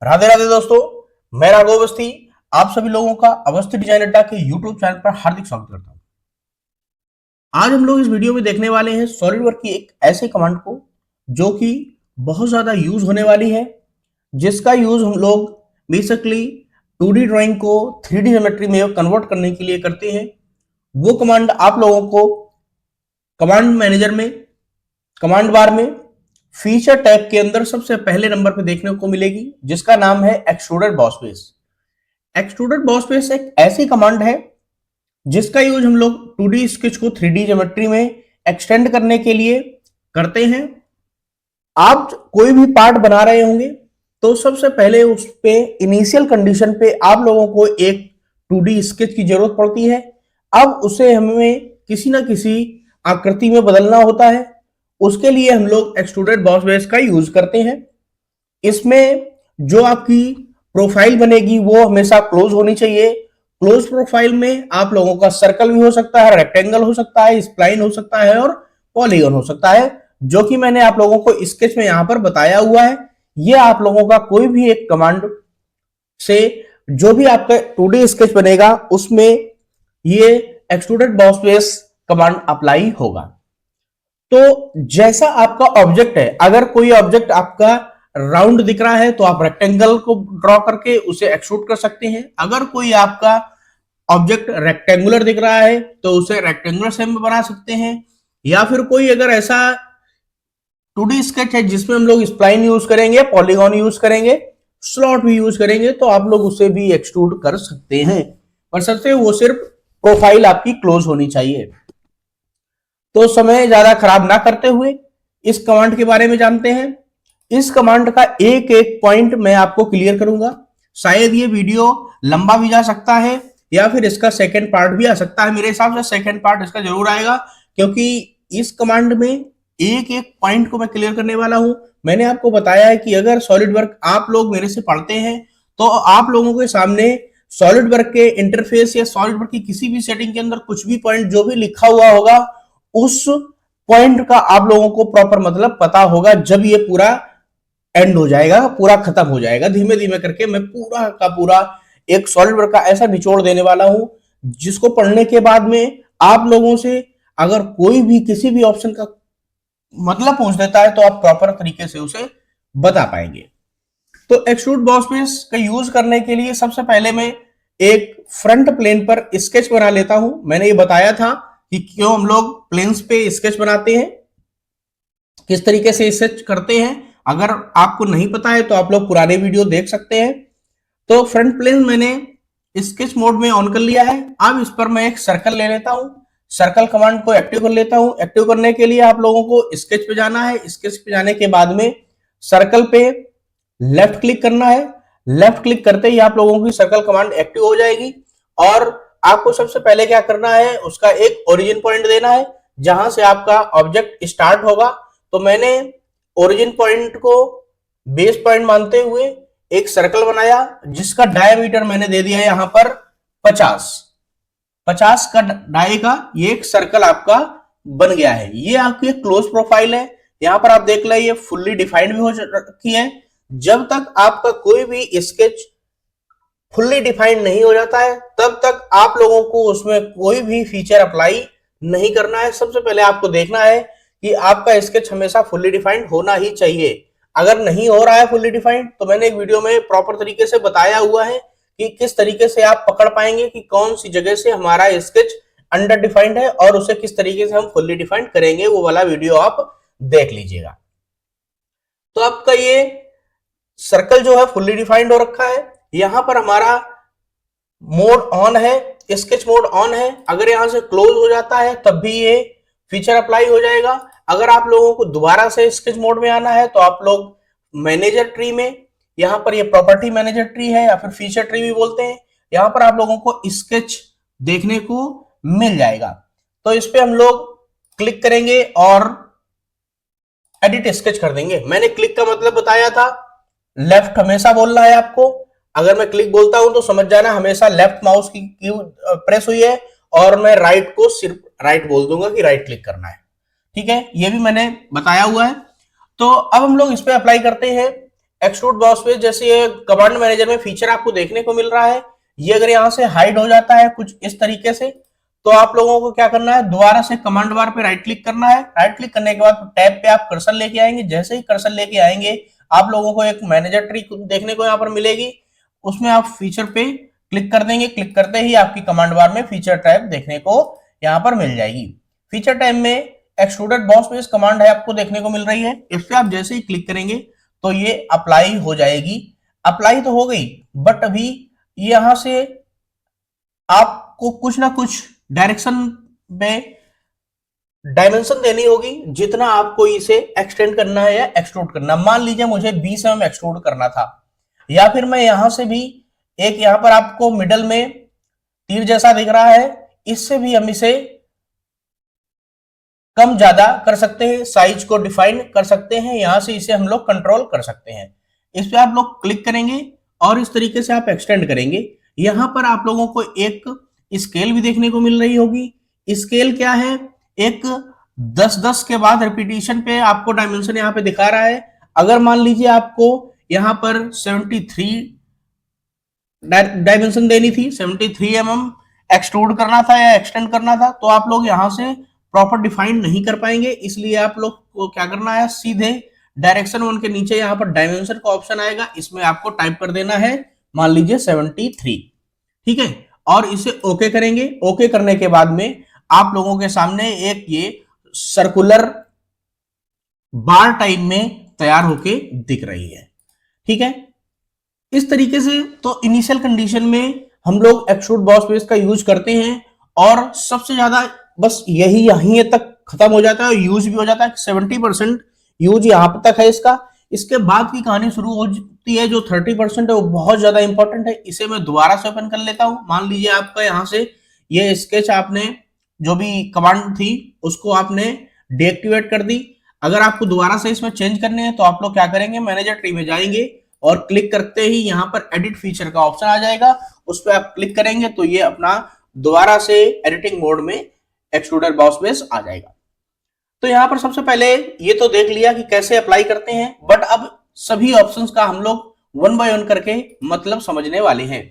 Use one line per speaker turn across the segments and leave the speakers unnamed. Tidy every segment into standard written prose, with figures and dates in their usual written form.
राधे राधे दोस्तों, मैं राघव अवस्थी आप सभी लोगों का अवस्थी डिजाइन अड्डा के यूट्यूब चैनल पर हार्दिक स्वागत करता हूं। आज हम लोग इस वीडियो में देखने वाले हैं सॉलिडवर्क की एक ऐसे कमांड को जो कि बहुत ज्यादा यूज होने वाली है, जिसका यूज हम लोग बेसिकली 2D ड्राइंग को 3D ज्योमेट्री में कन्वर्ट करने के लिए करते हैं। वो कमांड आप लोगों को कमांड मैनेजर में, कमांड बार में फीचर टैब के अंदर सबसे पहले नंबर पे देखने को मिलेगी, जिसका नाम है extruded boss base. Extruded boss base एक ऐसी कमांड है जिसका यूज हम लोग 2D स्केच को 3D ज्योमेट्री में एक्सटेंड करने के लिए करते हैं। आप कोई भी पार्ट बना रहे होंगे तो सबसे पहले उस पे इनिशियल कंडीशन पे आप लोगों को एक 2D स्केच की जरूरत पड़ती है। अब उसे हमें किसी ना किसी आकृति में बदलना होता है। उसके लिए हम लोग एक्सट्रूडेड बॉस बेस का यूज करते हैं। इसमें जो आपकी प्रोफाइल बनेगी वो हमेशा क्लोज होनी चाहिए। क्लोज प्रोफाइल में आप लोगों का सर्कल भी हो सकता है, रेक्टेंगल हो सकता है, स्प्लाइन हो सकता है और पॉलीगन हो सकता है, जो कि मैंने आप लोगों को स्केच में यहां पर बताया हुआ है। ये आप लोगों का कोई भी एक कमांड से जो भी आपका 2D स्केच बनेगा उसमें ये extruded boss base command apply होगा। तो जैसा आपका ऑब्जेक्ट है, अगर कोई ऑब्जेक्ट आपका राउंड दिख रहा है तो आप रेक्टेंगल को ड्रॉ करके उसे एक्सट्रूड कर सकते हैं। अगर कोई आपका ऑब्जेक्ट रेक्टेंगुलर दिख रहा है तो उसे रेक्टेंगुलर शेप में बना सकते हैं। या फिर कोई अगर ऐसा 2D स्केच है जिसमें हम लोग स्प्लाइन यूज करेंगे, पॉलीगॉन यूज करेंगे, स्लॉट भी यूज करेंगे, तो आप लोग उसे भी एक्सट्रूड कर सकते हैं, पर सबसे वो सिर्फ प्रोफाइल आपकी क्लोज होनी चाहिए। तो समय ज्यादा खराब ना करते हुए इस कमांड के बारे में जानते हैं। इस कमांड का एक एक पॉइंट मैं आपको क्लियर करूंगा। शायद ये वीडियो लंबा भी जा सकता है या फिर इसका सेकंड पार्ट भी आ सकता है। मेरे हिसाब से सेकंड पार्ट इसका जरूर आएगा, क्योंकि इस कमांड में एक एक पॉइंट को मैं क्लियर करने वाला हूं। मैंने आपको बताया है कि अगर सॉलिडवर्क आप लोग मेरे से पढ़ते हैं तो आप लोगों के सामने सॉलिडवर्क के इंटरफेस या सॉलिडवर्क की किसी भी सेटिंग के अंदर कुछ भी पॉइंट जो भी लिखा हुआ होगा, उस पॉइंट का आप लोगों को प्रॉपर मतलब पता होगा। जब ये पूरा एंड हो जाएगा, पूरा खत्म हो जाएगा, धीमे धीमे करके मैं पूरा का पूरा एक सॉलिडवर्क का ऐसा निचोड़ देने वाला हूं जिसको पढ़ने के बाद में आप लोगों से अगर कोई भी किसी भी ऑप्शन का मतलब पूछ देता है तो आप प्रॉपर तरीके से उसे बता पाएंगे। तो एक्सट्रूड बॉस बेस का यूज करने के लिए सबसे पहले मैं एक फ्रंट प्लेन पर स्केच बना लेता हूं। मैंने ये बताया था कि क्यों हम लोग प्लेन्स पे स्केच बनाते हैं, किस तरीके से स्केच करते हैं। अगर आपको नहीं पता है तो आप लोग पुराने वीडियो देख सकते हैं। तो फ्रंट प्लेन मैंने स्केच मोड में ऑन कर लिया है। अब इस पर मैं एक सर्कल ले लेता हूं। सर्कल कमांड को एक्टिव कर लेता हूं। एक्टिव करने के लिए आप लोगों को स्केच पे जाना है। स्केच पे जाने के बाद में सर्कल पे लेफ्ट क्लिक करना है। लेफ्ट क्लिक करते ही आप लोगों की सर्कल कमांड एक्टिव हो जाएगी और आपको सबसे पहले क्या करना है, उसका एक ओरिजिन पॉइंट देना है जहां से आपका ऑब्जेक्ट स्टार्ट होगा। तो मैंने ओरिजिन पॉइंट को बेस पॉइंट मानते हुए एक सर्कल बनाया जिसका डायमीटर मैंने दे दिया यहां पर 50 का डाय का ये एक सर्कल आपका बन गया है। ये आपकी क्लोज प्रोफाइल है। यहां पर आप देख लें ये फुल्ली डिफाइंड भी हो रखी है। जब तक आपका कोई भी स्केच फुल्ली डिफाइंड नहीं हो जाता है तब तक आप लोगों को उसमें कोई भी फीचर अप्लाई नहीं करना है। सबसे पहले आपको देखना है कि आपका स्केच हमेशा फुल्ली डिफाइंड होना ही चाहिए। अगर नहीं हो रहा है फुल्ली डिफाइंड तो मैंने एक वीडियो में प्रॉपर तरीके से बताया हुआ है कि किस तरीके से आप पकड़ पाएंगे कि कौन सी जगह से हमारा स्केच अंडर डिफाइंड है और उसे किस तरीके से हम फुल्ली डिफाइंड करेंगे। वो वाला वीडियो आप देख लीजिएगा। तो आपका ये सर्कल जो है फुल्ली डिफाइंड हो रखा है। यहां पर हमारा मोड ऑन है, स्केच मोड ऑन है। अगर यहां से क्लोज हो जाता है तब भी ये फीचर अप्लाई हो जाएगा। अगर आप लोगों को दोबारा से स्केच मोड में आना है तो आप लोग मैनेजर ट्री में, यहां पर ये प्रॉपर्टी मैनेजर ट्री है या फिर फीचर ट्री भी बोलते हैं, यहां पर आप लोगों को स्केच देखने को मिल जाएगा। तो इस पे हम लोग क्लिक करेंगे और एडिट स्केच कर देंगे। मैंने क्लिक का मतलब बताया था, लेफ्ट हमेशा बोलना है आपको। अगर मैं क्लिक बोलता हूं तो समझ जाना हमेशा लेफ्ट माउस की प्रेस हुई है और मैं राइट को सिर्फ राइट बोल दूंगा कि राइट क्लिक करना है। ठीक है, ये भी मैंने बताया हुआ है। तो अब हम लोग इस पे अप्लाई करते हैं। एक्सट्रूड बॉस पेज जैसे ये कमांड मैनेजर में फीचर आपको देखने को मिल रहा है, ये अगर यहां से हाइड हो जाता है कुछ इस तरीके से, तो आप लोगों को क्या करना है, दोबारा से कमांड बार पे राइट क्लिक करना है। राइट क्लिक करने के बाद टैब पे आप कर्सर लेके आएंगे। जैसे ही कर्सर लेके आएंगे आप लोगों को एक मैनेजर ट्री देखने को यहाँ पर मिलेगी, उसमें आप फीचर पे क्लिक कर देंगे। क्लिक करते ही आपकी कमांड बार में फीचर टैब देखने को यहाँ पर मिल जाएगी। फीचर टैब में एक्सट्रूडेड बॉस पेज कमांड है आपको देखने को मिल रही है। इस पे आप जैसे ही क्लिक करेंगे तो ये अप्लाई हो जाएगी। अप्लाई तो हो गई, बट अभी यहां से आपको कुछ ना कुछ डायरेक्शन में डायमेंशन देनी होगी, जितना आपको इसे एक्सटेंड करना है या एक्सट्रूड करना। मान लीजिए मुझे 20 mm एक्सट्रूड करना था, या फिर मैं यहां से भी एक, यहां पर आपको मिडल में तीर जैसा दिख रहा है, इससे भी हम इसे कम ज्यादा कर सकते हैं, साइज को डिफाइन कर सकते हैं, यहां से इसे हम लोग कंट्रोल कर सकते हैं। इस पे आप लोग क्लिक करेंगे और इस तरीके से आप एक्सटेंड करेंगे। यहां पर आप लोगों को एक स्केल भी देखने को मिल रही होगी। स्केल क्या है, एक 10-10 के बाद रिपीटिशन पे आपको डायमेंशन यहां पे दिखा रहा है। अगर मान लीजिए आपको यहां पर 73 डायमेंशन देनी थी, 73 mm एक्सट्रूड करना था या एक्सटेंड करना था, तो आप लोग यहां से प्रॉपर डिफाइन नहीं कर पाएंगे। इसलिए आप लोग को क्या करना है, सीधे डायरेक्शन 1 के नीचे यहाँ पर डायमेंशन का ऑप्शन आएगा, इसमें आपको टाइप कर देना है मान लीजिए 73, ठीक है, और इसे ओके करेंगे। ओके करने के बाद में आप लोगों के सामने एक ये सर्कुलर बार टाइप में तैयार होके दिख रही है, ठीक है। इस तरीके से तो इनिशियल कंडीशन में हम लोग एक्सट्रूड बॉस पेज का यूज करते हैं, और सबसे ज्यादा बस यही तक खत्म हो जाता है, यूज भी हो जाता है। 70% यूज यहां तक है इसका। इसके बाद की कहानी शुरू होती है, जो 30% है वो बहुत ज्यादा इंपॉर्टेंट है। इसे मैं दोबारा से ओपन कर लेता हूं। मान लीजिए आपका यहां से ये स्केच, आपने जो भी कमांड थी उसको आपने डीएक्टिवेट कर दी। अगर आपको दोबारा से इसमें चेंज करने हैं तो आप लोग क्या करेंगे, मैनेजर ट्री में जाएंगे और क्लिक करते ही यहां पर एडिट फीचर का ऑप्शन आ जाएगा, उस पर आप क्लिक करेंगे तो ये अपना दोबारा से एडिटिंग मोड में एक्सट्रूडेड बॉस पेज आ जाएगा। तो यहां पर सबसे पहले ये तो देख लिया कि कैसे अप्लाई करते हैं, बट अब सभी ऑप्शंस का हम लोग वन बाय वन करके मतलब समझने वाले हैं।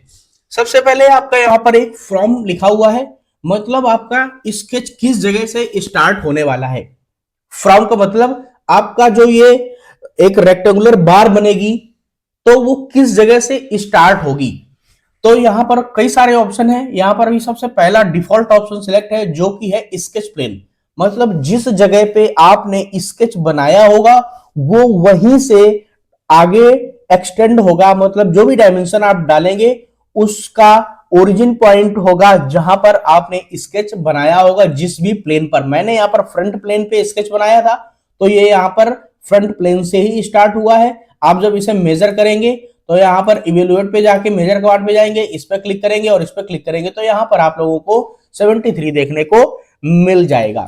सबसे पहले आपका यहां पर एक फ्रॉम लिखा हुआ है, मतलब आपका स्केच किस जगह से स्टार्ट होने वाला है। फ्रॉम का मतलब आपका जो ये एक रेक्टेंगुलर बार बनेगी तो वो किस जगह से स्टार्ट होगी। तो यहां पर कई सारे ऑप्शन हैं। यहां पर भी सबसे पहला डिफॉल्ट ऑप्शन सिलेक्ट है, जो कि है स्केच प्लेन। मतलब जिस जगह पे आपने स्केच बनाया होगा वो वहीं से आगे एक्सटेंड होगा। मतलब जो भी डायमेंशन आप डालेंगे उसका ओरिजिन पॉइंट होगा जहां पर आपने स्केच बनाया होगा, जिस भी प्लेन पर। मैंने यहां पर फ्रंट प्लेन पे स्केच बनाया था, तो ये यहां पर फ्रंट प्लेन से ही स्टार्ट हुआ है। आप जब इसे मेजर करेंगे तो यहाँ पर इवेल्युएट पे जाके मेजर कमांड पे जाएंगे, इस पर क्लिक करेंगे और इस पर क्लिक करेंगे तो यहाँ पर आप लोगों को 73 देखने को मिल जाएगा,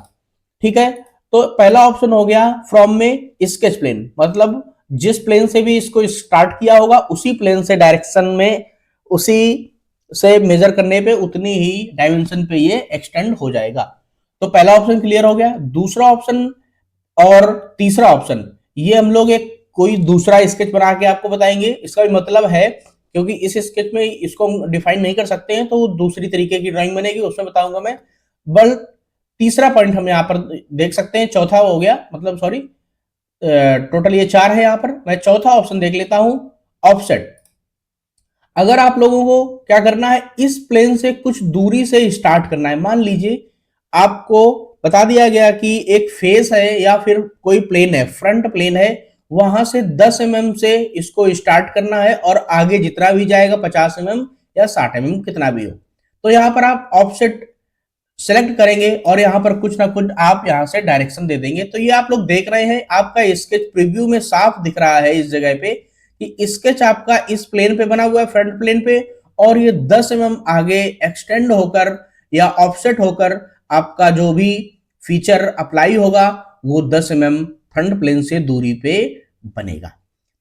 ठीक है। तो पहला ऑप्शन हो गया फ्रॉम में स्केच प्लेन, मतलब जिस प्लेन से भी इसको स्टार्ट किया होगा उसी प्लेन से डायरेक्शन में, उसी से मेजर करने पे उतनी ही डायमेंशन पे ये एक्सटेंड हो जाएगा। तो पहला ऑप्शन क्लियर हो गया। दूसरा ऑप्शन और तीसरा ऑप्शन ये हम लोग एक कोई दूसरा स्केच बना के आपको बताएंगे। इसका भी मतलब है, क्योंकि इस स्केच में इसको हम डिफाइन नहीं कर सकते हैं तो दूसरी तरीके की ड्राइंग बनेगी, उसमें बताऊंगा मैं। बल तीसरा पॉइंट हम यहाँ पर देख सकते हैं, चौथा हो गया, मतलब सॉरी टोटल ये 4 है। यहाँ पर मैं चौथा ऑप्शन देख लेता हूं, ऑफसेट। अगर आप लोगों को क्या करना है, इस प्लेन से कुछ दूरी से स्टार्ट करना है। मान लीजिए आपको बता दिया गया कि एक फेस है या फिर कोई प्लेन है, फ्रंट प्लेन है, वहां से 10 mm से इसको स्टार्ट करना है और आगे जितना भी जाएगा 50 mm या 60 mm कितना भी हो। तो यहाँ पर आप ऑफसेट सेलेक्ट करेंगे और यहाँ पर कुछ ना कुछ आप यहाँ से डायरेक्शन दे देंगे। तो ये आप लोग देख रहे हैं, आपका स्केच प्रीव्यू में साफ दिख रहा है इस जगह पे कि स्केच आपका इस प्लेन पे बना हुआ है, फ्रंट प्लेन पे, और ये 10 mm आगे एक्सटेंड होकर या ऑफसेट होकर आपका जो भी फीचर अप्लाई होगा वो 10 mm फ्रंट प्लेन से दूरी पे बनेगा।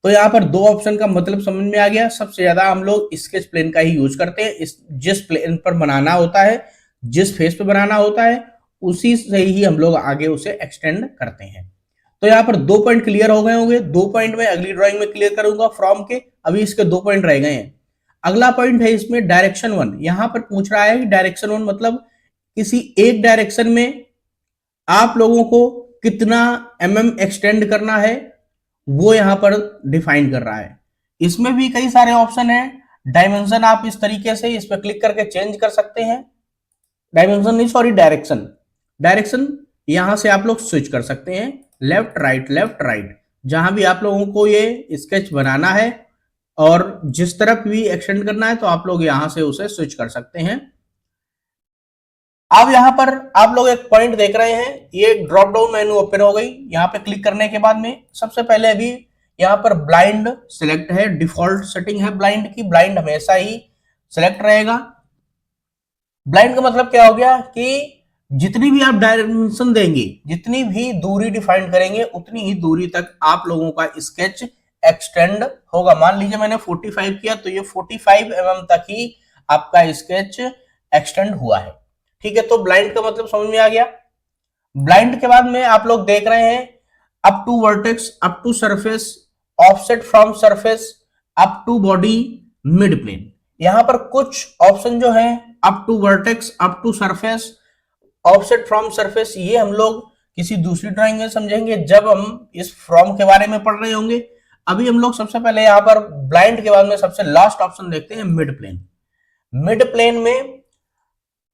तो यहाँ पर दो ऑप्शन का मतलब समझ में आ गया। सबसे ज्यादा हम लोग स्केच प्लेन का ही यूज करते हैं। जिस प्लेन पर बनाना होता है, जिस फेस पे बनाना होता है, उसी से ही हम लोग आगे उसे एक्सटेंड करते हैं। तो यहाँ पर 2 पॉइंट क्लियर हो गए होंगे, 2 पॉइंट में अगली ड्राइंग में क्लियर करूंगा फ्रॉम के, अभी इसके 2 पॉइंट रह गए हैं। अगला पॉइंट है इसमें डायरेक्शन 1, यहां पर पूछ रहा है कि डायरेक्शन 1 मतलब किसी एक डायरेक्शन में आप लोगों को कितना एक्सटेंड करना है, वो यहां पर डिफाइन कर रहा है। इसमें भी कई सारे ऑप्शन है। डायमेंशन आप इस तरीके से इस पर क्लिक करके चेंज कर सकते हैं। डायमेंशन नहीं, सॉरी, डायरेक्शन। डायरेक्शन यहां से आप लोग स्विच कर सकते हैं, लेफ्ट राइट, जहां भी आप लोगों को ये स्केच बनाना है और जिस तरफ भी एक्सटेंड करना है, तो आप लोग यहां से उसे स्विच कर सकते हैं। अब यहां पर आप लोग एक पॉइंट देख रहे हैं, ये ड्रॉप डाउन मेनू ओपन हो गई। यहां पे क्लिक करने के बाद में सबसे पहले अभी यहां पर ब्लाइंड सिलेक्ट है, डिफॉल्ट सेटिंग है ब्लाइंड की, ब्लाइंड हमेशा ही सिलेक्ट रहेगा। ब्लाइंड का मतलब क्या हो गया कि जितनी भी आप डायमेंशन देंगे, जितनी भी दूरी डिफाइन करेंगे, उतनी ही दूरी तक आप लोगों का स्केच एक्सटेंड होगा। मान लीजिए मैंने 45 किया, तो ये 45 mm तक ही आपका स्केच एक्सटेंड हुआ है। ठीक है, तो ब्लाइंड का मतलब समझ में आ गया। ब्लाइंड के बाद में आप लोग देख रहे हैं up to vertex, up to surface, offset from surface, up to body, mid plane. यहां पर कुछ ऑप्शन जो है, up to vertex, up to surface, offset from surface, ये हम लोग किसी दूसरी ड्राइंग में समझेंगे जब हम इस फ्रॉम के बारे में पढ़ रहे होंगे। अभी हम लोग सबसे पहले यहां पर ब्लाइंड के बाद में सबसे लास्ट ऑप्शन देखते हैं, मिड प्लेन। मिड प्लेन में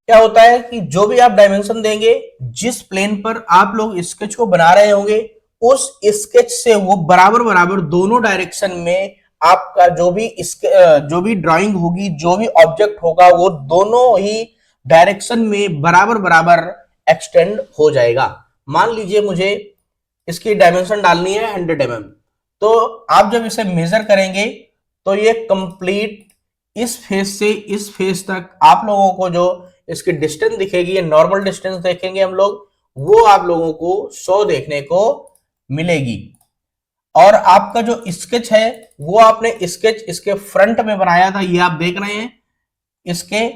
क्या होता है कि जो भी आप डायमेंशन देंगे, जिस प्लेन पर आप लोग स्केच को बना रहे होंगे, उस स्केच से वो बराबर बराबर दोनों डायरेक्शन में आपका जो भी ड्राइंग होगी, जो भी ऑब्जेक्ट होगा, वो दोनों ही डायरेक्शन में बराबर बराबर एक्सटेंड हो जाएगा। मान लीजिए मुझे इसकी डायमेंशन डालनी है 100 mm, तो आप जब इसे मेजर करेंगे तो ये कंप्लीट इस फेस से इस फेस तक आप लोगों को जो इसकी डिस्टेंस दिखेगी, ये नॉर्मल डिस्टेंस देखेंगे हम लोग, वो आप लोगों को 100 देखने को मिलेगी। और आपका जो स्केच है, वो आपने स्केच इसके फ्रंट में बनाया था, ये आप देख रहे हैं, इसके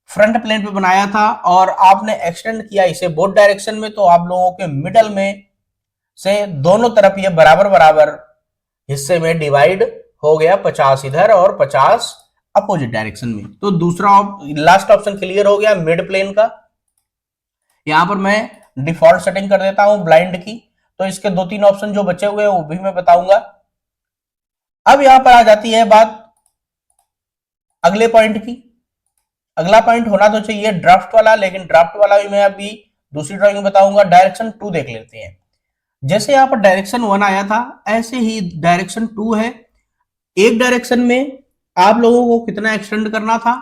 फ्रंट प्लेन पे बनाया था और आपने एक्सटेंड किया इसे बोथ डायरेक्शन में, तो आप लोगों के मिडल में से दोनों तरफ ये बराबर बराबर हिस्से में डिवाइड हो गया, 50 इधर और 50 अपोजिट डायरेक्शन में। तो दूसरा लास्ट ऑप्शन क्लियर हो गया मिड प्लेन का। यहां पर मैं डिफॉल्ट सेटिंग कर देता हूं ब्लाइंड की, तो इसके 2-3 ऑप्शन जो बचे हुए हैं वो भी मैं बताऊंगा। अब यहां पर आ जाती है बात अगले पॉइंट की। अगला पॉइंट होना तो चाहिए ड्राफ्ट वाला, लेकिन ड्राफ्ट वाला भी मैं अभी दूसरी ड्राइंग में बताऊंगा। डायरेक्शन 2 देख लेते हैं। जैसे यहां पर डायरेक्शन 1 आया था, ऐसे ही डायरेक्शन 2 है। एक डायरेक्शन में आप लोगों को कितना एक्सटेंड करना था,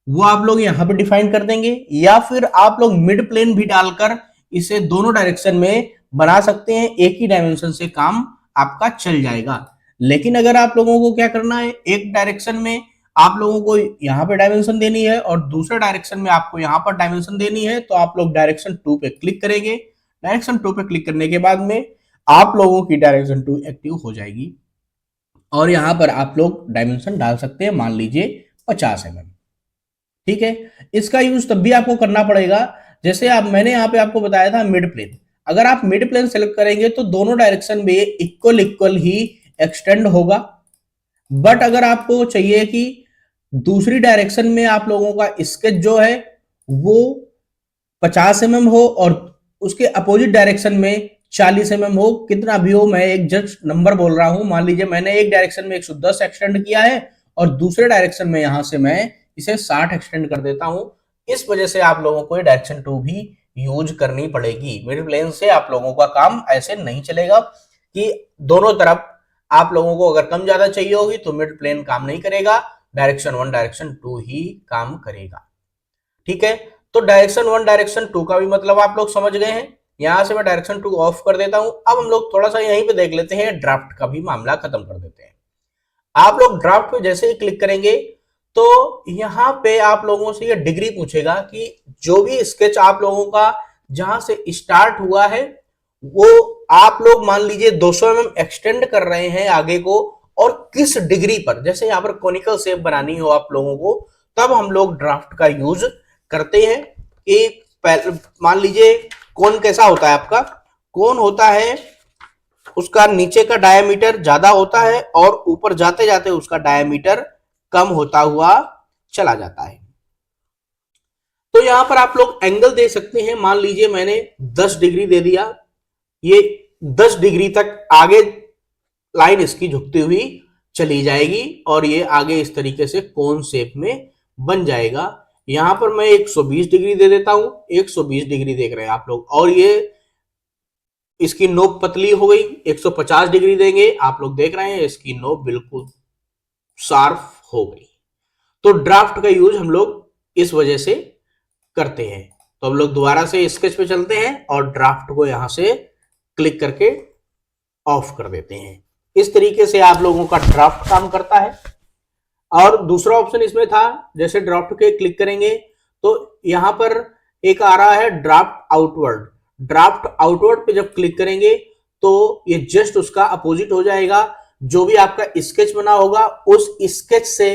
वो आप लोग यहां पे डिफाइन कर देंगे, या फिर आप लोग मिड प्लेन भी डालकर इसे दोनों डायरेक्शन में बना सकते हैं, एक ही डायमेंशन से काम आपका चल जाएगा। लेकिन अगर आप लोगों को क्या करना है, एक डायरेक्शन में आप लोगों को यहां पे डायमेंशन देनी है और दूसरे डायरेक्शन में आपको यहां पर डायमेंशन देनी है, तो आप लोग डायरेक्शन 2 पे क्लिक करेंगे। डायरेक्शन 2 पे क्लिक करने के बाद में आप लोगों की डायरेक्शन 2 एक्टिव हो जाएगी और यहां पर आप लोग डायमेंशन डाल सकते हैं, मान लीजिए 50 mm। ठीक है, इसका यूज तब भी आपको करना पड़ेगा जैसे मैंने यहां पे आपको बताया था मिड प्लेन। अगर आप मिड प्लेन सेलेक्ट करेंगे तो दोनों डायरेक्शन में इक्वल ही एक्सटेंड होगा। बट अगर आपको चाहिए कि दूसरी डायरेक्शन में आप लोगों का स्केच जो है वो 50 mm हो और उसके अपोजिट डायरेक्शन में 40 mm हो, कितना भी हो, मैं एक जस्ट नंबर बोल रहा हूं। मान लीजिए मैंने एक डायरेक्शन में 110 एक्सटेंड किया है और दूसरे डायरेक्शन में यहां से मैं इसे 60 एक्सटेंड कर देता हूं। इस वजह से आप लोगों को डायरेक्शन 2 भी यूज करनी पड़ेगी। मिड प्लेन से आप लोगों का काम ऐसे नहीं चलेगा कि दोनों तरफ आप लोगों को अगर कम ज्यादा चाहिए होगी तो मिड प्लेन काम नहीं करेगा, डायरेक्शन 1 डायरेक्शन 2 ही काम करेगा। ठीक है, तो डायरेक्शन 1 डायरेक्शन 2 का भी मतलब आप लोग समझ गए हैं। यहां से मैं डायरेक्शन 2 ऑफ कर देता हूं। अब हम लोग थोड़ा सा यहीं पे देख लेते हैं, ड्राफ्ट का भी मामला खत्म कर देते हैं। आप लोग ड्राफ्ट पे जैसे ही क्लिक करेंगे तो यहां पे आप लोगों से ये डिग्री पूछेगा कि जो भी स्केच आप लोगों का जहां से स्टार्ट हुआ है वो आप लोग मान लीजिए 200 mm एक्सटेंड कर रहे हैं आगे को, और किस डिग्री पर। जैसे यहां पर कोनिकल शेप बनानी हो आप लोगों को, तब हम लोग ड्राफ्ट का यूज करते हैं। कि मान लीजिए कोन कैसा होता है आपका, कोन होता है उसका नीचे का डायमीटर ज्यादा होता है और ऊपर जाते जाते उसका डायमीटर कम होता हुआ चला जाता है। तो यहां पर आप लोग एंगल दे सकते हैं। मान लीजिए मैंने 10 डिग्री दे दिया, ये 10 डिग्री तक आगे लाइन इसकी झुकती हुई चली जाएगी और ये आगे इस तरीके से कोन शेप में बन जाएगा। यहां पर मैं 120 डिग्री दे देता हूं, 120 डिग्री देख रहे हैं आप लोग, और ये इसकी नोक पतली हो गई। 150 डिग्री देंगे, आप लोग देख रहे हैं इसकी नोक बिल्कुल शार्प हो गई। तो ड्राफ्ट का यूज हम लोग इस वजह से करते हैं। तो हम लोग दोबारा से स्केच पे चलते हैं और ड्राफ्ट को यहां से क्लिक करके ऑफ कर देते हैं। इस तरीके से आप लोगों का ड्राफ्ट काम करता है। और दूसरा ऑप्शन इसमें था, जैसे ड्राफ्ट के क्लिक करेंगे तो यहां पर एक आ रहा है ड्राफ्ट आउटवर्ड। ड्राफ्ट आउटवर्ड पे जब क्लिक करेंगे तो ये जस्ट उसका अपोजिट हो जाएगा। जो भी आपका स्केच बना होगा उस स्केच से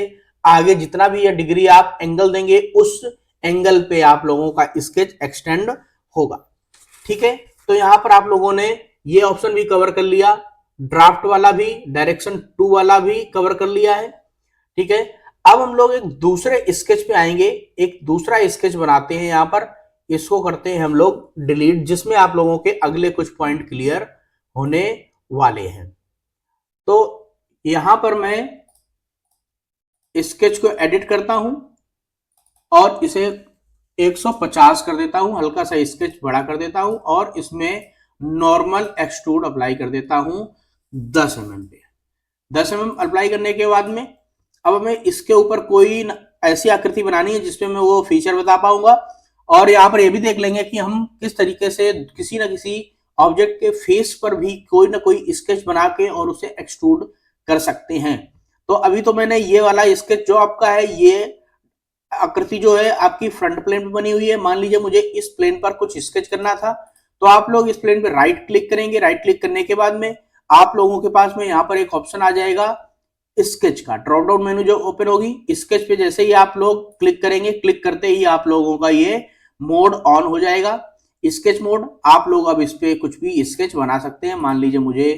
आगे जितना भी ये डिग्री आप एंगल देंगे उस एंगल पे आप लोगों का स्केच एक्सटेंड होगा। ठीक है, तो यहां पर आप लोगों ने ये ऑप्शन भी कवर कर लिया, ड्राफ्ट वाला भी, डायरेक्शन 2 वाला भी कवर कर लिया है। ठीक है, अब हम लोग एक दूसरे स्केच पे आएंगे, एक दूसरा स्केच बनाते हैं। यहां पर इसको करते हैं हम लोग डिलीट, जिसमें आप लोगों के अगले कुछ पॉइंट क्लियर होने वाले हैं। तो यहां पर मैं स्केच को एडिट करता हूं और इसे 150 कर देता हूं, हल्का सा स्केच बड़ा कर देता हूं और इसमें नॉर्मल एक्सट्रूड अप्लाई कर देता हूं 10 mm पे। 10 mm अप्लाई करने के बाद में अब हमें इसके ऊपर कोई ऐसी आकृति बनानी है जिसमें मैं वो फीचर बता पाऊंगा। और यहाँ पर ये भी देख लेंगे कि हम किस तरीके से किसी ना किसी ऑब्जेक्ट के फेस पर भी कोई ना कोई स्केच बना के और उसे एक्सट्रूड कर सकते हैं। तो अभी तो मैंने ये वाला स्केच जो आपका है, ये आकृति जो है आपकी फ्रंट प्लेन पे बनी हुई है। मान लीजिए मुझे इस प्लेन पर कुछ स्केच करना था, तो आप लोग इस प्लेन पे राइट क्लिक करेंगे। राइट क्लिक करने के बाद में आप लोगों के पास में यहाँ पर एक ऑप्शन आ जाएगा स्केच का, ड्रॉप डाउन मेनू जो ओपन होगी। स्केच पे जैसे ही आप लोग क्लिक करेंगे, क्लिक करते ही आप लोगों का ये मोड ऑन हो जाएगा, स्केच मोड। आप लोग अब इस पे कुछ भी स्केच बना सकते हैं। मान लीजिए मुझे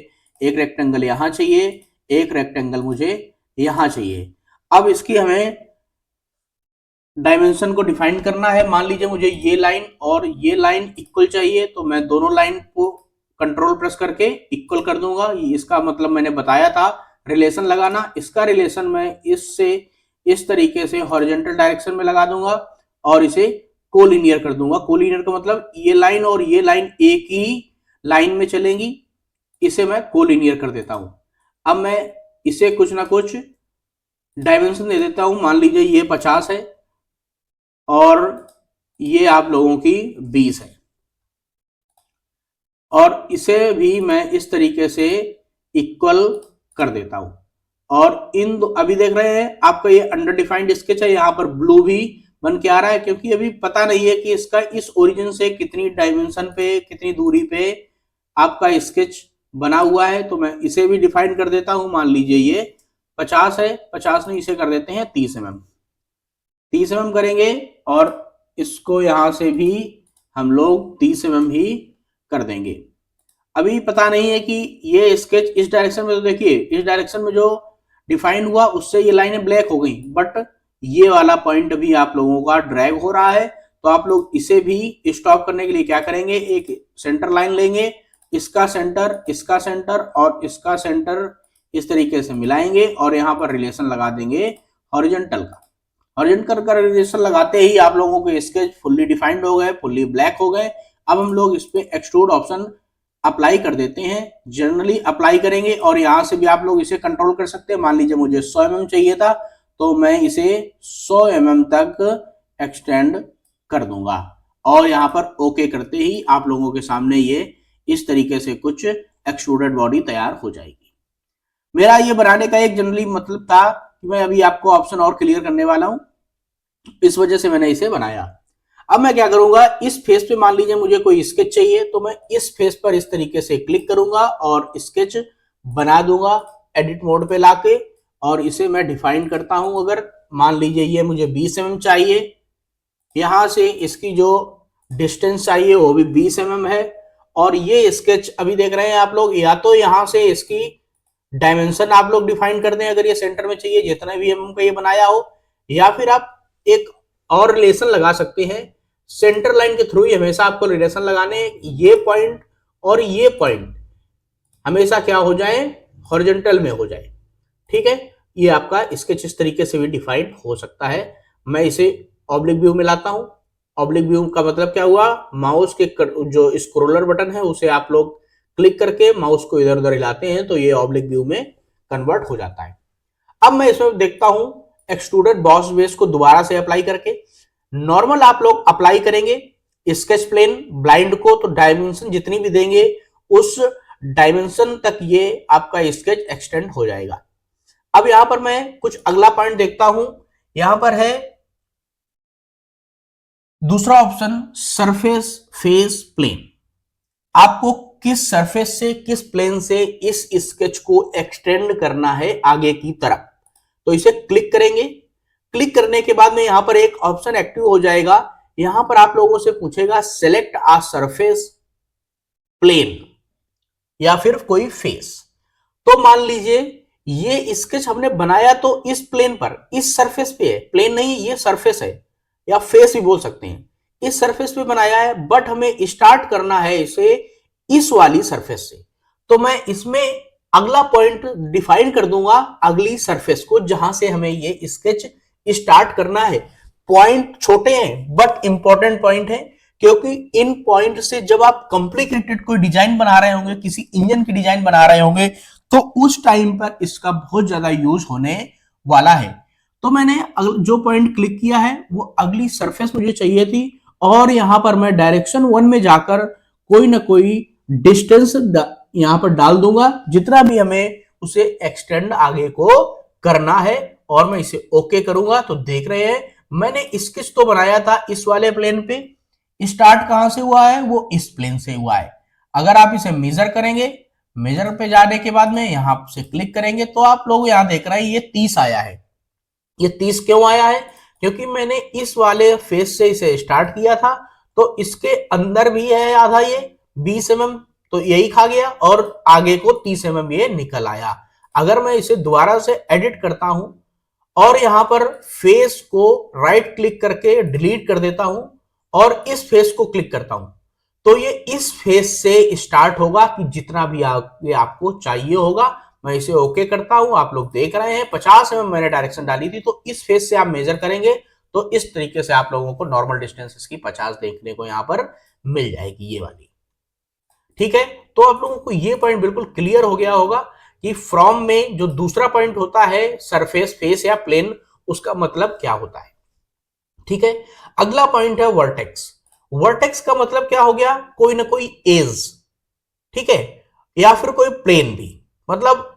एक रेक्टेंगल यहां चाहिए, एक रेक्टेंगल मुझे यहां चाहिए। अब इसकी हमें डायमेंशन को डिफाइन करना है। मान लीजिए मुझे ये लाइन और ये लाइन इक्वल चाहिए, तो मैं दोनों लाइन को कंट्रोल प्रेस करके इक्वल कर दूंगा। इसका मतलब मैंने बताया था रिलेशन लगाना। इसका रिलेशन मैं इससे इस तरीके से हॉरिजॉन्टल डायरेक्शन में लगा दूंगा और इसे कोलिनियर कर दूंगा। कोलिनियर का मतलब ये लाइन और ये लाइन एक ही लाइन में चलेंगी, इसे मैं कोलिनियर कर देता हूं। अब मैं इसे कुछ ना कुछ डायमेंशन दे देता हूं। मान लीजिए ये 50 है और ये आप लोगों की 20 है, और इसे भी मैं इस तरीके से इक्वल कर देता हूं। और इन अभी देख रहे हैं आपका ये अंडर डिफाइंड स्केच है, यहां पर ब्लू भी बन के आ रहा है, क्योंकि अभी पता नहीं है कि इसका इस ओरिजिन से कितनी डायमेंशन पे, कितनी दूरी पे आपका स्केच बना हुआ है। तो मैं इसे भी डिफाइन कर देता हूं। मान लीजिए ये 50 है, 50 नहीं, इसे कर देते हैं 30 mm। 30 mm करेंगे और इसको यहां से भी हम लोग 30 mm ही कर देंगे। अभी पता नहीं है कि ये स्केच इस डायरेक्शन में, तो देखिए इस डायरेक्शन में जो डिफाइन हुआ उससे ये लाइनें ब्लैक हो गई, बट ये वाला पॉइंट अभी आप लोगों का ड्रैग हो रहा है। तो आप लोग इसे भी स्टॉप करने के लिए क्या करेंगे, एक सेंटर लाइन लेंगे, इसका सेंटर, इसका सेंटर और इसका सेंटर इस तरीके से मिलाएंगे और यहाँ पर रिलेशन लगा देंगे हॉरिजॉन्टल का। हॉरिजॉन्टल का रिलेशन लगाते ही आप लोगों के स्केच फुल्ली डिफाइंड हो गए, फुल्ली ब्लैक हो गए। अब हम लोग इस पे एक्सट्रूड ऑप्शन अप्लाई कर देते हैं। जनरली अप्लाई करेंगे और यहां से भी आप लोग इसे कंट्रोल कर सकते हैं। मान लीजिए मुझे 100 mm चाहिए था, तो मैं इसे 100 mm तक एक्सटेंड कर दूंगा और यहां पर ओके करते ही आप लोगों के सामने ये इस तरीके से कुछ एक्सट्रूडेड बॉडी तैयार हो जाएगी। मेरा ये बनाने का एक जनरली मतलब था कि मैं अभी आपको ऑप्शन और क्लियर करने वाला हूं, इस वजह से मैंने इसे बनाया। अब मैं क्या करूंगा, इस फेस पे मान लीजिए मुझे कोई स्केच चाहिए, तो मैं इस फेस पर इस तरीके से क्लिक करूंगा और स्केच बना दूंगा एडिट मोड पे लाके, और इसे मैं डिफाइन करता हूं। अगर मान लीजिए ये मुझे 20 mm चाहिए, यहां से इसकी जो डिस्टेंस चाहिए वो भी 20 mm है, और ये स्केच अभी देख रहे हैं आप लोग, या तो यहां से इसकी डायमेंशन आप लोग डिफाइन कर दें अगर ये सेंटर में चाहिए, जितना भी एमएम का ये बनाया हो, या फिर आप एक और रिलेशन लगा सकते हैं। सेंटर लाइन के थ्रू ही हमेशा आपको रिलेशन लगाने, ये पॉइंट और ये पॉइंट हमेशा क्या हो जाए, हॉरिजॉन्टल में हो जाए। ठीक है, ये आपका स्केच इस तरीके से भी डिफाइन हो सकता है। मैं इसे ऑब्लिक व्यू में लाता हूं। ऑब्लिक व्यू का मतलब क्या हुआ, माउस के जो स्क्रोलर बटन है उसे आप लोग क्लिक करके माउस को इधर उधर हिलाते हैं तो ये ऑब्लिक व्यू में कन्वर्ट हो जाता है। अब मैं इसमें देखता हूं एक्सट्रूडेड बॉस बेस को दोबारा से अप्लाई करके। नॉर्मल आप लोग अप्लाई करेंगे स्केच प्लेन ब्लाइंड को, तो डायमेंशन जितनी भी देंगे उस डायमेंशन तक ये आपका स्केच एक्सटेंड हो जाएगा। अब यहां पर मैं कुछ अगला पॉइंट देखता हूं, यहां पर है दूसरा ऑप्शन, सरफेस फेस प्लेन। आपको किस सरफेस से, किस प्लेन से इस स्केच को एक्सटेंड करना है आगे की तरफ, तो इसे क्लिक करेंगे। क्लिक करने के बाद में यहां पर एक ऑप्शन एक्टिव हो जाएगा। यहां पर आप लोगों से पूछेगा सेलेक्ट आ सरफेस प्लेन या फिर कोई फेस। तो मान लीजिए ये स्केच हमने बनाया तो इस प्लेन पर, इस सरफेस पे है, प्लेन नहीं ये सरफेस है या फेस भी बोल सकते हैं, इस सरफेस पे बनाया है, बट हमें स्टार्ट करना है इसे इस वाली सरफेस से। तो मैं इसमें अगला पॉइंट डिफाइन कर दूंगा अगली सरफेस को जहां से हमें ये स्केच स्टार्ट करना है। पॉइंट छोटे हैं बट इंपॉर्टेंट पॉइंट है, क्योंकि इन पॉइंट से जब आप कॉम्प्लिकेटेड कोई डिजाइन बना रहे होंगे, किसी इंजन की डिजाइन बना रहे होंगे, तो उस टाइम पर इसका बहुत ज्यादा यूज होने वाला है। तो मैंने जो पॉइंट क्लिक किया है वो अगली सरफेस मुझे चाहिए थी, और यहां पर मैं डायरेक्शन 1 में जाकर कोई ना कोई डिस्टेंस यहां पर डाल दूंगा, जितना भी हमें उसे एक्सटेंड आगे को करना है, और मैं इसे ओके करूंगा। तो देख रहे हैं मैंने स्केच तो बनाया था इस वाले प्लेन पे, स्टार्ट कहां से हुआ है, वो इस प्लेन से हुआ है। अगर आप इसे मेजर करेंगे, मेजर पे जाने के बाद में यहां से क्लिक करेंगे तो आप लोग यहां देख रहे हैं ये 30 आया है। ये 30 क्यों आया है, क्योंकि मैंने इस वाले फेस से इसे स्टार्ट किया था, तो इसके अंदर भी है आधा ये 20 mm, तो यही खा गया और आगे को 30 mm ये निकल आया। अगर मैं इसे दोबारा से एडिट करता हूं और यहां पर फेस को राइट क्लिक करके डिलीट कर देता हूं और इस फेस को क्लिक करता हूं, तो ये इस फेस से स्टार्ट होगा कि जितना भी ये आपको चाहिए होगा। मैं इसे ओके करता हूं, आप लोग देख रहे हैं 50 mm मैंने डायरेक्शन डाली थी, तो इस फेस से आप मेजर करेंगे तो इस तरीके से आप लोगों को नॉर्मल डिस्टेंस इसकी 50 देखने को यहां पर मिल जाएगी ये वाली। ठीक है, तो आप लोगों को ये पॉइंट बिल्कुल क्लियर हो गया होगा कि फ्रॉम में जो दूसरा पॉइंट होता है सरफेस फेस या प्लेन, उसका मतलब क्या होता है। ठीक है, अगला पॉइंट है वर्टेक्स। वर्टेक्स का मतलब क्या हो गया, कोई ना कोई एज, ठीक है, या फिर कोई प्लेन भी, मतलब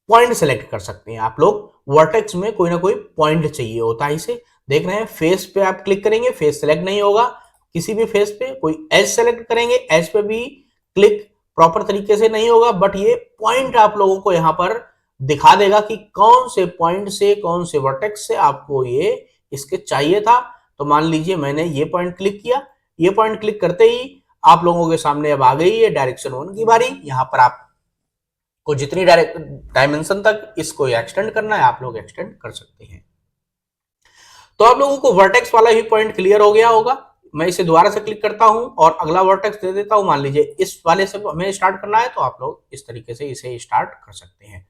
पॉइंट सेलेक्ट कर सकते हैं आप लोग। वर्टेक्स में कोई ना कोई पॉइंट चाहिए होता है इसे। देख रहे हैं फेस पे आप क्लिक करेंगे, फेस सेलेक्ट नहीं होगा, किसी भी फेस पे कोई एज सेलेक्ट करेंगे, एज पे भी क्लिक प्रॉपर तरीके से नहीं होगा, बट ये पॉइंट आप लोगों को यहां पर दिखा देगा कि कौन से पॉइंट से, कौन से वर्टेक्स से आपको ये इसके चाहिए था। तो मान लीजिए मैंने ये पॉइंट क्लिक किया, ये पॉइंट क्लिक करते ही आप लोगों के सामने अब आ गई है डायरेक्शन 1 की बारी। यहां पर आपको जितनी डायमेंशन तक इसको एक्सटेंड करना है आप लोग एक्सटेंड कर सकते हैं। तो आप लोगों को वर्टेक्स वाला ही पॉइंट क्लियर हो गया होगा। मैं इसे दोबारा से क्लिक करता हूं और अगला वर्टेक्स दे देता हूं। मान लीजिए इस वाले से हमें स्टार्ट करना है, तो आप लोग इस तरीके से इसे स्टार्ट कर सकते हैं।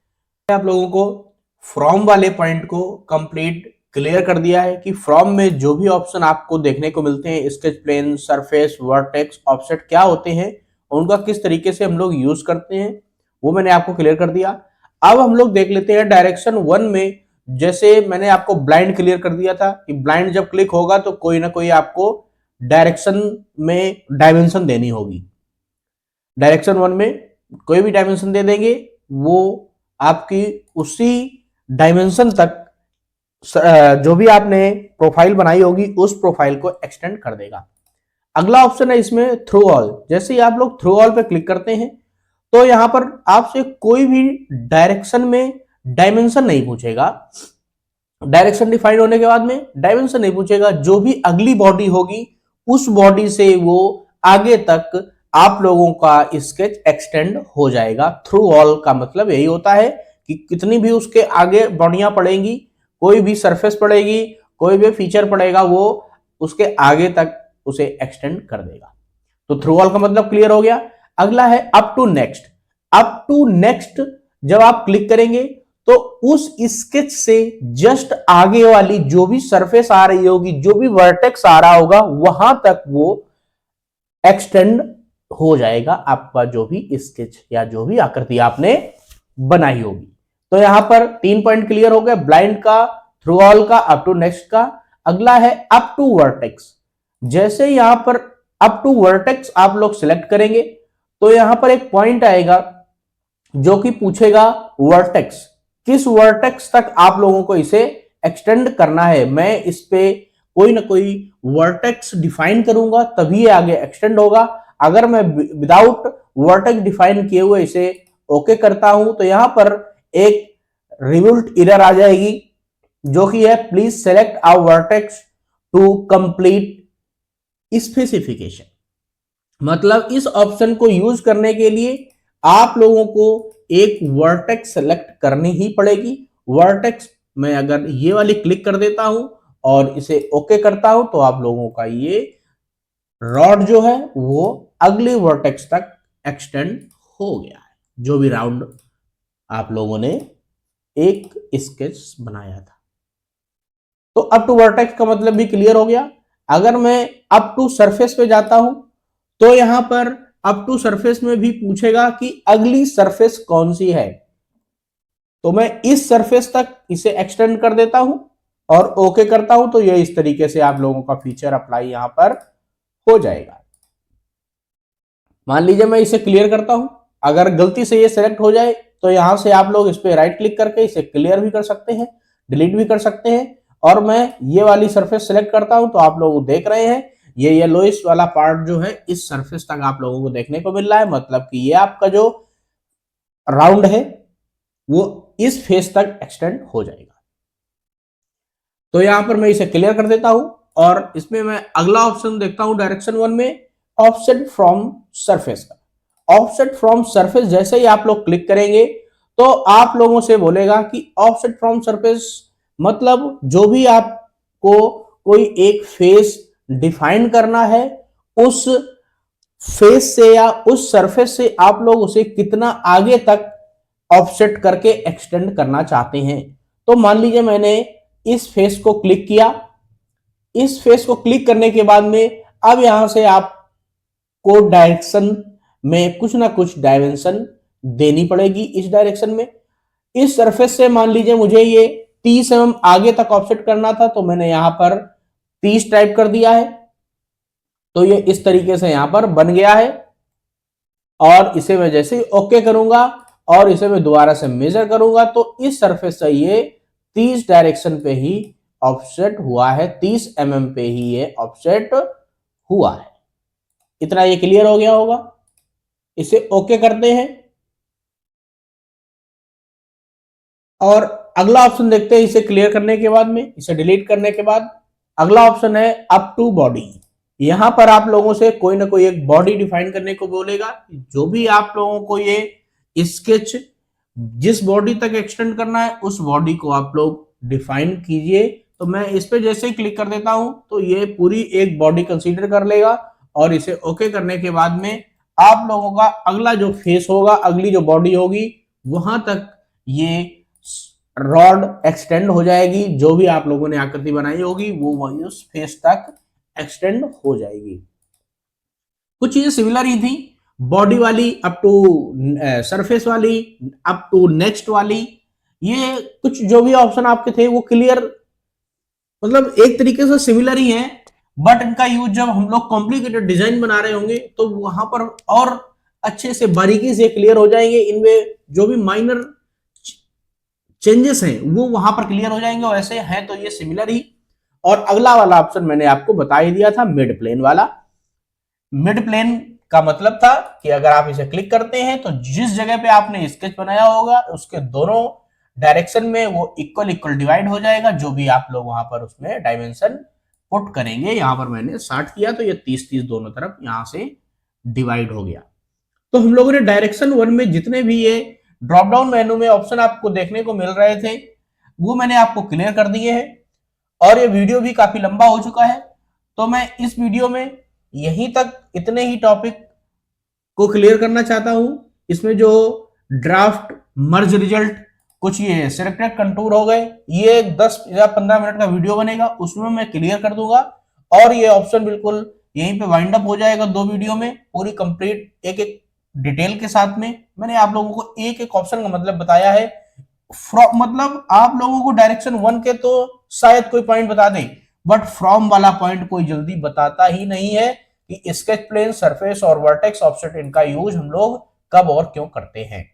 आप लोगों को फ्रॉम वाले पॉइंट को कंप्लीट क्लियर कर दिया है कि फ्रॉम में जो भी ऑप्शन आपको देखने को मिलते हैं, sketch plane, surface, vertex, offset क्या होते हैं, उनका किस तरीके से हम लोग यूज करते हैं, वो मैंने आपको क्लियर कर दिया। अब हम लोग देख लेते हैं डायरेक्शन 1 में। जैसे मैंने आपको ब्लाइंड क्लियर कर दिया था कि ब्लाइंड जब क्लिक होगा तो कोई ना कोई आपको डायरेक्शन में डायमेंशन देनी होगी। डायरेक्शन 1 में कोई भी डायमेंशन दे देंगे, वो आपकी उसी डायमेंशन तक जो भी आपने प्रोफाइल बनाई होगी उस प्रोफाइल को एक्सटेंड कर देगा। अगला ऑप्शन है इसमें थ्रू ऑल। जैसे ही आप लोग थ्रू ऑल पे क्लिक करते हैं तो यहां पर आपसे कोई भी डायरेक्शन में डायमेंशन नहीं पूछेगा। डायरेक्शन डिफाइन होने के बाद में डायमेंशन नहीं पूछेगा, जो भी अगली बॉडी होगी उस बॉडी से वो आगे तक आप लोगों का स्केच एक्सटेंड हो जाएगा। थ्रू ऑल का मतलब यही होता है कि कितनी भी उसके आगे बॉडियां पड़ेंगी, कोई भी सरफेस पड़ेगी, कोई भी फीचर पड़ेगा, वो उसके आगे तक उसे एक्सटेंड कर देगा। तो थ्रू ऑल का मतलब क्लियर हो गया। अगला है up to next. Up to next जब आप क्लिक करेंगे तो उस स्केच से जस्ट आगे वाली जो भी सरफेस आ रही होगी, जो भी वर्टेक्स आ रहा होगा, वहां तक वो एक्सटेंड हो जाएगा आपका जो भी स्केच या जो भी आकृति आपने बनाई होगी। तो यहां पर 3 पॉइंट क्लियर हो गए, ब्लाइंड का, थ्रू ऑल का, अप टू नेक्स्ट का। अगला है अप टू वर्टेक्स। जैसे यहां पर अप टू वर्टेक्स आप लोग सिलेक्ट करेंगे तो यहां पर एक पॉइंट आएगा जो कि पूछेगा वर्टेक्स, किस वर्टेक्स तक आप लोगों को इसे एक्सटेंड करना है। मैं इस पे कोई ना कोई वर्टेक्स डिफाइन करूंगा तभी ये आगे एक्सटेंड होगा। अगर मैं विदाउट वर्टेक्स डिफाइन किए हुए इसे ओके करता हूं तो यहां पर एक रिवोल्ट एरर आ जाएगी जो कि है please select a vertex to complete specification. मतलब इस ऑप्शन को यूज करने के लिए आप लोगों को एक वर्टेक्स सेलेक्ट करनी ही पड़ेगी। वर्टेक्स मैं अगर ये वाली क्लिक कर देता हूं और इसे ओके करता हूं तो आप लोगों का ये रॉड जो है वो अगले वर्टेक्स तक एक्सटेंड हो गया है, जो भी राउंड आप लोगों ने एक स्केच बनाया था। तो अप टू वर्टेक्स का मतलब भी क्लियर हो गया। अगर मैं अप टू सरफेस पे जाता हूं तो यहां पर अप टू सरफेस में भी पूछेगा कि अगली सरफेस कौन सी है। तो मैं इस सरफेस तक इसे एक्सटेंड कर देता हूं और ओके करता हूं तो ये इस तरीके से आप लोगों का फीचर अप्लाई यहां पर हो जाएगा। मान लीजिए मैं इसे क्लियर करता हूं, अगर गलती से ये सिलेक्ट हो जाए तो यहां से आप लोग इस पे राइट क्लिक करके इसे क्लियर भी कर सकते हैं, डिलीट भी कर सकते हैं। और मैं ये वाली सरफेस सेलेक्ट करता हूं तो आप लोग देख रहे हैं ये येलोइश वाला पार्ट जो है इस सरफेस तक आप लोगों को देखने को मिल रहा है। मतलब कि ये आपका जो राउंड है वो इस फेस तक एक्सटेंड हो जाएगा। तो यहां पर मैं इसे क्लियर कर देता हूं और इसमें मैं अगला ऑप्शन देखता हूं डायरेक्शन 1 में, ऑफसेट फ्रॉम सरफेस का। ऑफसेट फ्रॉम सरफेस जैसे ही आप लोग क्लिक करेंगे तो आप लोगों से बोलेगा कि ऑफसेट फ्रॉम सरफेस मतलब जो भी आपको कोई एक फेस डिफाइन करना है, उस फेस से या उस सरफेस से आप लोग उसे कितना आगे तक ऑफसेट करके एक्सटेंड करना चाहते हैं। तो मान लीजिए मैंने इस फेस को क्लिक किया, इस फेस को क्लिक करने के बाद में अब यहां से आपको डायरेक्शन में कुछ ना कुछ डायमेंशन देनी पड़ेगी। इस डायरेक्शन में इस सरफेस से मान लीजिए मुझे ये 30 mm आगे तक ऑफसेट करना था तो मैंने यहां पर 30 टाइप कर दिया है। तो ये इस तरीके से यहां पर बन गया है और इसे मैं जैसे ही ओके करूंगा और इसे मैं दोबारा से मेजर करूंगा तो इस सरफेस से ये 30 डायरेक्शन पे ही ऑफसेट हुआ है, 30 mm पे ही ये ऑफसेट हुआ है। इतना ये क्लियर हो गया होगा। इसे ओके करते हैं और अगला ऑप्शन देखते हैं। इसे क्लियर करने के बाद में, इसे डिलीट करने के बाद अगला ऑप्शन है अप टू बॉडी। यहां पर आप लोगों से कोई ना कोई एक बॉडी डिफाइन करने को बोलेगा। जो भी आप लोगों को ये स्केच जिस बॉडी तक एक्सटेंड करना है उस बॉडी को आप लोग डिफाइन कीजिए। तो मैं इस पे जैसे ही क्लिक कर देता हूं तो ये पूरी एक बॉडी कंसीडर कर लेगा और इसे ओके करने के बाद में आप लोगों का अगला जो फेस होगा, अगली जो बॉडी होगी, वहां तक ये रॉड एक्सटेंड हो जाएगी। जो भी आप लोगों ने आकृति बनाई होगी वो वही उस फेस तक एक्सटेंड हो जाएगी। कुछ चीजें सिमिलर ही थी, बॉडी वाली अप टू सरफेस वाली, अप टू नेक्स्ट वाली। ये कुछ जो भी ऑप्शन आपके थे वो क्लियर मतलब एक तरीके से सिमिलर ही है, बट इनका यूज जब हम लोग कॉम्प्लिकेटेड डिजाइन बना रहे होंगे तो वहां पर और अच्छे से बारीकी से क्लियर हो जाएंगे। इनमें जो भी माइनर चेंजेस हैं वो वहां पर क्लियर हो जाएंगे। वैसे है तो ये सिमिलर ही। और अगला वाला ऑप्शन मैंने आपको बता ही दिया था, मिड प्लेन वाला। मिड प्लेन का मतलब था कि अगर आप इसे क्लिक करते हैं तो जिस जगह पे आपने स्केच बनाया होगा उसके दोनों डायरेक्शन में वो इक्वल इक्वल डिवाइड हो जाएगा। जो भी आप लोग वहां पर उसमें डायमेंशन पुट करेंगे, यहां पर मैंने 60 किया तो ये 30 30 दोनों तरफ यहां से डिवाइड हो गया। तो हम लोगों ने डायरेक्शन 1 में जितने भी ये ड्रॉप डाउन मेनू में ऑप्शन आपको देखने को मिल रहे थे वो मैंने आपको क्लियर कर दिए हैं, और ये वीडियो भी काफी लंबा हो चुका है, तो मैं इस वीडियो में यहीं तक इतने ही टॉपिक को क्लियर करना चाहता हूं। इसमें जो ड्राफ्ट, मर्ज रिजल्ट, कुछ ये सिलेक्टेड कंटूर हो गए, ये 10 या 15 मिनट का वीडियो बनेगा, उसमें मैं क्लियर कर दूंगा। और ये ऑप्शन बिल्कुल यहीं पे वाइंड अप हो जाएगा 2 वीडियो में, पूरी कंप्लीट एक एक डिटेल के साथ में। मैंने आप लोगों को एक एक ऑप्शन का मतलब बताया है। मतलब आप लोगों को डायरेक्शन 1 के तो शायद कोई पॉइंट बता दे, बट फ्रॉम वाला पॉइंट कोई जल्दी बताता ही नहीं है कि स्केच प्लेन, सरफेस और वर्टेक्स ऑफसेट इनका यूज हम लोग कब और क्यों करते हैं।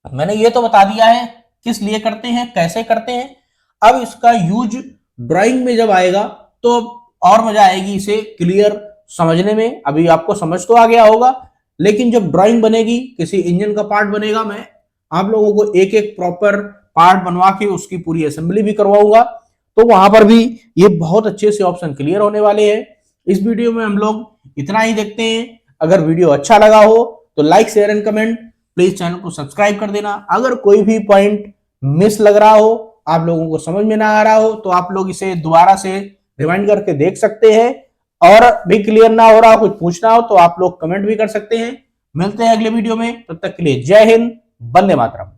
मैंने ये तो बता दिया है किस लिए करते हैं, कैसे करते हैं। अब इसका यूज ड्राइंग में जब आएगा तो और मजा आएगी इसे क्लियर समझने में। अभी आपको समझ तो आ गया होगा, लेकिन जब ड्राइंग बनेगी, किसी इंजन का पार्ट बनेगा, मैं आप लोगों को एक एक प्रॉपर पार्ट बनवा के उसकी पूरी असेंबली भी करवाऊंगा, तो वहां पर भी ये बहुत अच्छे से ऑप्शन क्लियर होने वाले हैं। इस वीडियो में हम लोग इतना ही देखते हैं। अगर वीडियो अच्छा लगा हो तो like, share and comment, please channel को सब्सक्राइब कर देना। अगर कोई भी पॉइंट मिस लग रहा हो, आप लोगों को समझ में ना आ रहा हो, तो आप लोग इसे दोबारा से रिवाइंड करके देख सकते हैं। और भी क्लियर ना हो रहा हो, कुछ पूछना हो, तो आप लोग कमेंट भी कर सकते हैं। मिलते हैं अगले वीडियो में, तब तक के लिए जय हिंद, वंदे मातरम।